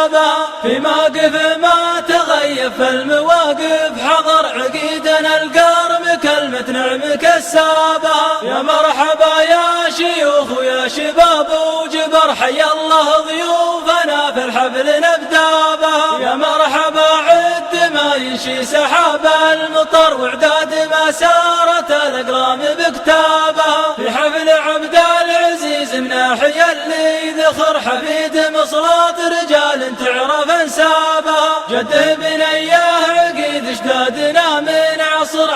انسابها، في موقف ما تغيب في المواقف حضر عقيدنا القرم كلمة نعم كسابها. يا مرحبا يا شيوخ ويا شباب وجبر، حي الله ضيوفنا في الحفل نبدابها. يا مرحبا عد ما ينشي سحاب المطر واعداد ما سارت الاقلام بكتابها. في حفل عبد العزيز مناحي اللي ذخر حفيد مصلات رجال تعرف انسابها. جد بنياه عقيد اشدادنا من عصر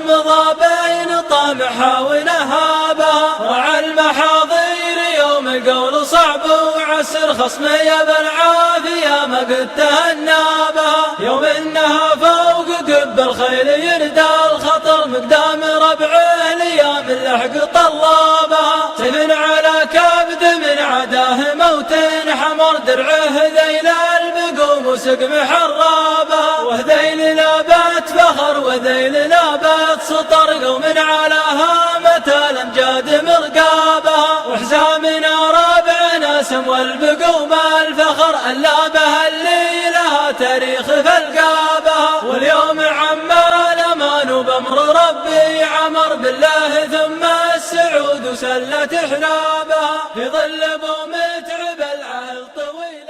مضى بين طامحها ونهابها. رعى المحاضير يوم القول صعب وعسر خصم يا بالعافية ما قد تهنابها. يوم انها فوق قب الخيل يردى الخطر مقدام ربعه ليام اللحق طلابها. سيف على كبد من عداه موت حمر درعه ذيل البقوم وسقم حرابها. وذيل نابت فخر وذيل نابت سطر قوم على هامة الامجاد مرقابها. وحزامنا ربعنا سمو البقوم الفخر الا بها اللي لها تاريخ فالقابها. واليوم عما الامان وبامر ربي عمر بالله ثم السعود وسلت احلابها. في ظل متعب العهد طويل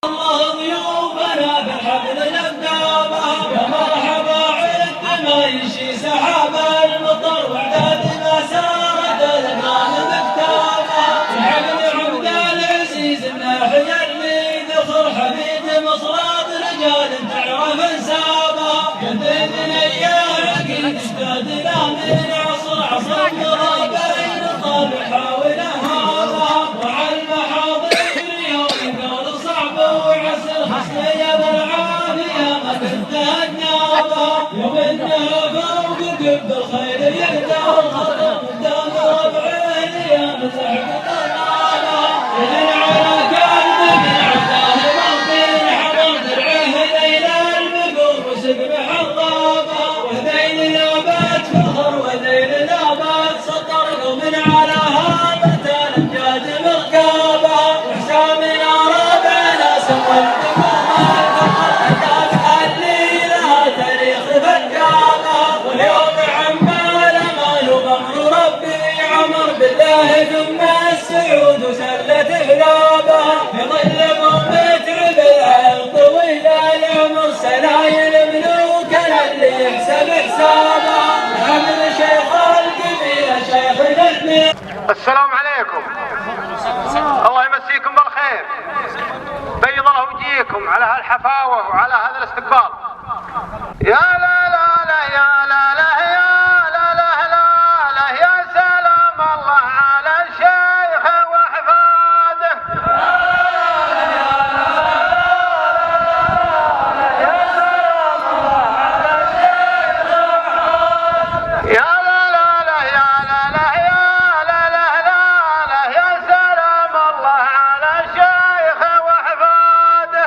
الله ضيوفنا بالحفل نبدابها. يا مرحبا عد ما ينشي سحاب المطر واعداد ما سارت الاقلام بكتابها. في حفل عبد العزيز مناحي اللي ذخر حفيد مصرات رجال تعرف انسابها. قد بنياه عقيد اشتادنا من عصر مضى بين طامحها ونهابها. وعلى المحاضير يوم قول صعب وعسر خصم يا بالعافية ما كنت هنابها. يوم انها فوق قب الخيل يهدى الخطر قدام ربعه ليام اللحق طلابها. إذن على كلب من عداه موطن حضر درعه ذيل البقوم وسقم حرابها. وذيل نابت فخر وذيل نابت سطر قوم على هامة الامجاد مرقابها. وحسامنا ربعنا سمو البقوم الفخر الا اللي لها تاريخ فالقابها. واليوم عما الامان وبامر ربي عمر بالله ثم السعود وسلت احلابها. في ظل متعب العهد طويل العمر سلايل ملوكنا اللي يحسب حسابها. حمل شيخ القبيله شيخنا المين. السلام عليكم، الله يمسيكم بالخير، بيض الله وجيكم على هالحفاوه وعلى هذا الاستقبال. يا لا لا لا يا لا لا يا لا لا لا لا يا سلام الله على الشيخ واحفاده. يا لا لا لا يا لا لا يا لا لا لا لا يا سلام الله على الشيخ واحفاده.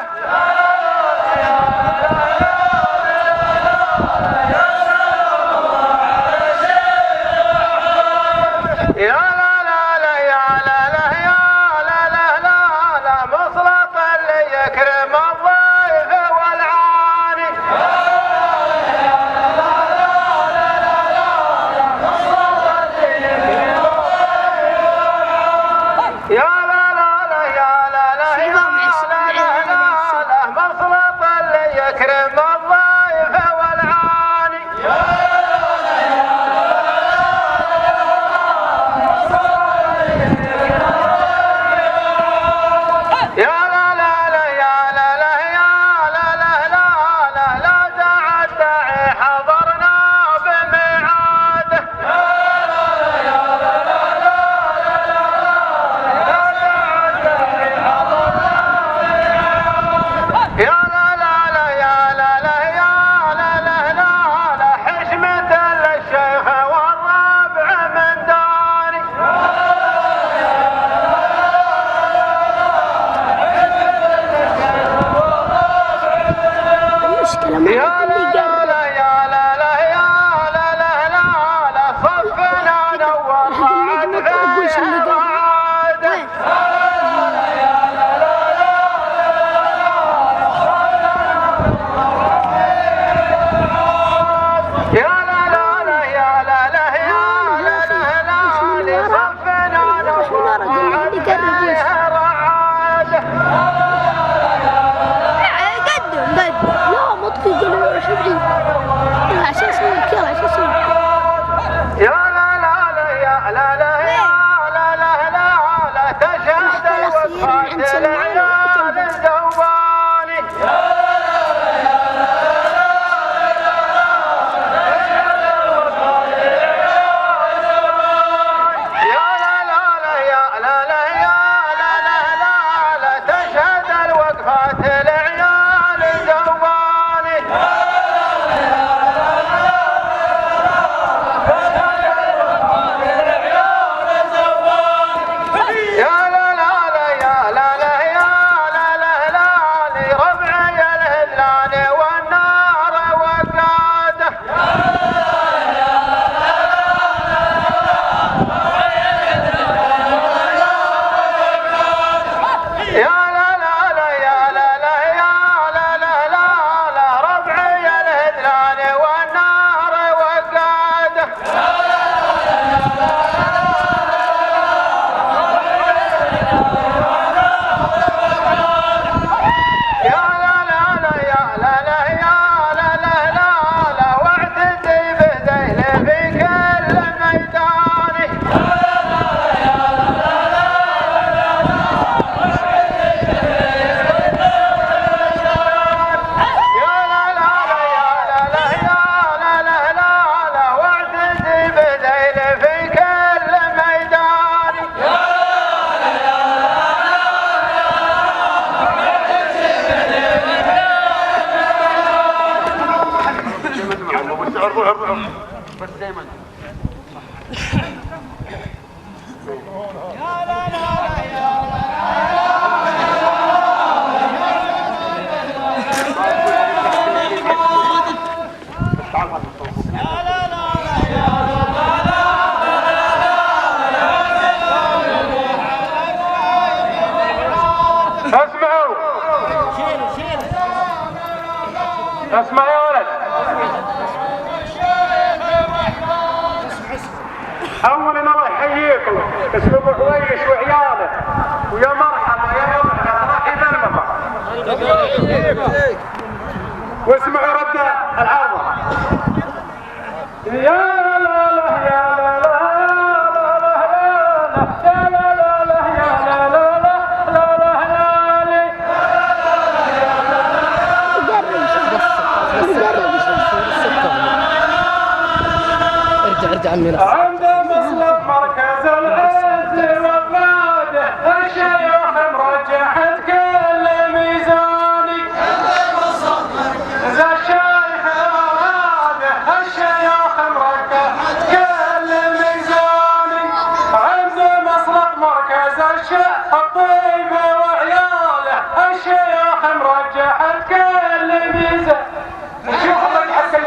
روح بس دايما اسمع يا ولد. اولا الله يحييكم اسلوب حويش وعياله ويا مرحبا يا مرحبا صاحب المطر واسمعوا رد العرضه. يا لا لا يا لا لا عند مصلب مركز العز وبلاده الشيوخ مرجحت كل ميزاني. ذا الشيخ وراده الشيوخ مرجحت كل ميزاني. عند مصلب مركز الطيب وعياله الشيوخ مرجحت كل ميزاني. شوف الله يحسن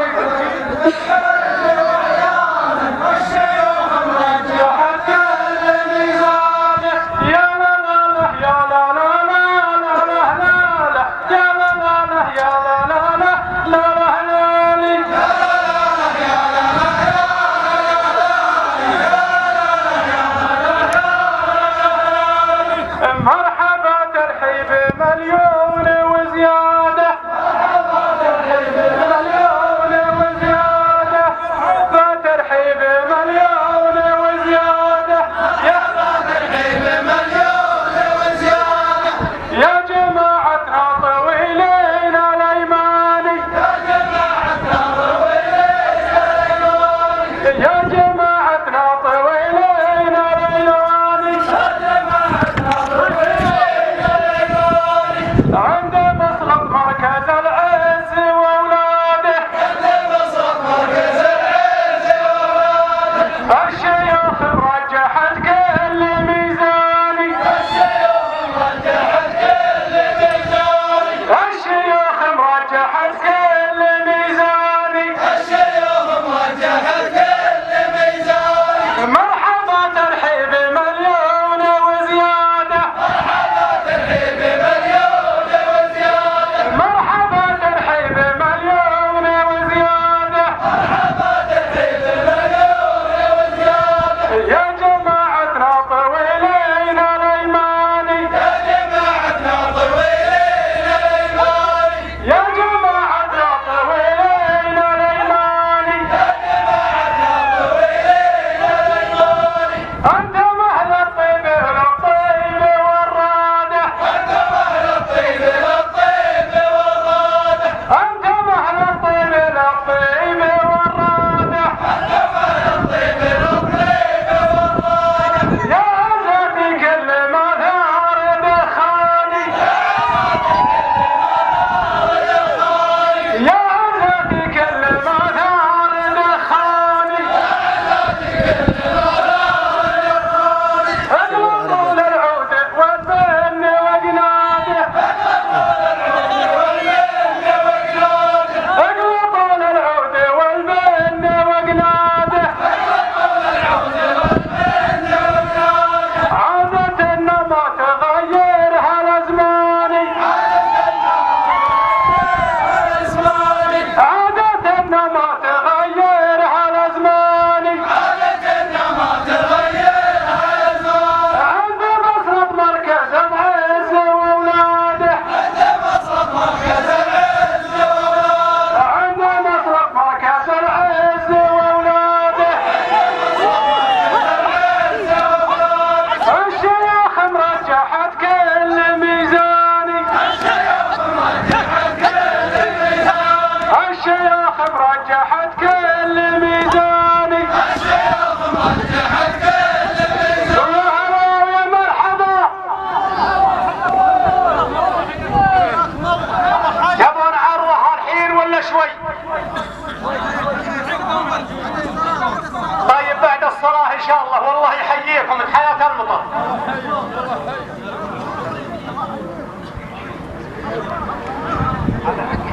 مرحبا ترحيب مليون وزيادة. ان شاء الله والله يحييكم من حياة المطر.